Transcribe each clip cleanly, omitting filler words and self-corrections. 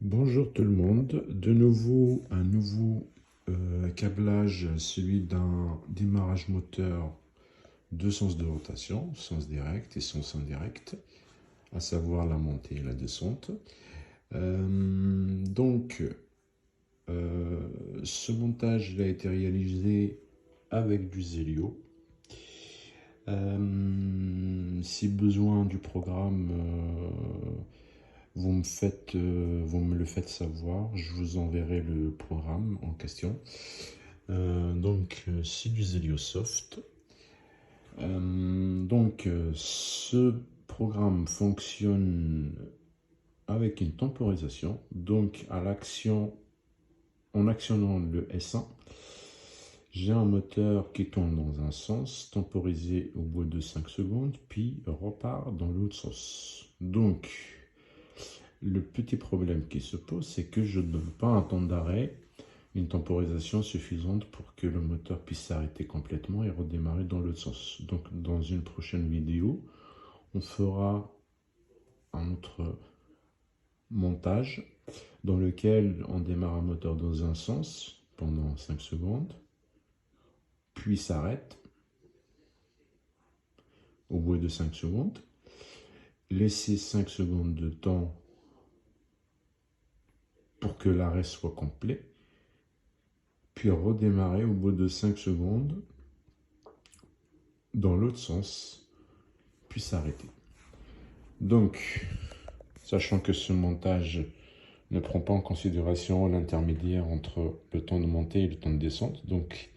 Bonjour tout le monde, de nouveau un nouveau câblage, celui d'un démarrage moteur, deux sens de rotation, sens direct et sens indirect, à savoir la montée et la descente. Ce montage a été réalisé avec du Zelio. Si besoin du programme, vous me le faites savoir, je vous enverrai le programme en question. C'est du Zeliosoft. Ce programme fonctionne avec une temporisation. Donc, en actionnant le S1, j'ai un moteur qui tourne dans un sens, temporisé au bout de 5 secondes, puis repart dans l'autre sens. Donc, le petit problème qui se pose, c'est que je ne donne pas un temps d'arrêt, une temporisation suffisante pour que le moteur puisse s'arrêter complètement et redémarrer dans l'autre sens. Donc, dans une prochaine vidéo, on fera un autre montage dans lequel on démarre un moteur dans un sens pendant 5 secondes, puis s'arrête au bout de 5 secondes, laisser 5 secondes de temps pour que l'arrêt soit complet, puis redémarrer au bout de 5 secondes dans l'autre sens, puis s'arrêter. Donc, sachant que ce montage ne prend pas en considération l'intermédiaire entre le temps de montée et le temps de descente, donc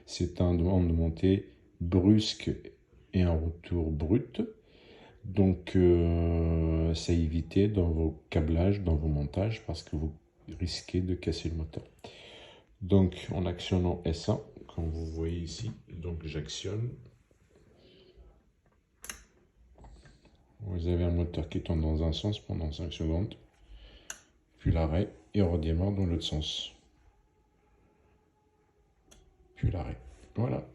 c'est un temps de montée brusque et un retour brut. Donc, c'est à éviter dans vos câblages, dans vos montages, parce que vous risquez de casser le moteur. Donc, en actionnant S1, comme vous voyez ici, donc j'actionne. Vous avez un moteur qui tourne dans un sens pendant 5 secondes, puis l'arrêt, et redémarre dans l'autre sens. Puis l'arrêt. Voilà.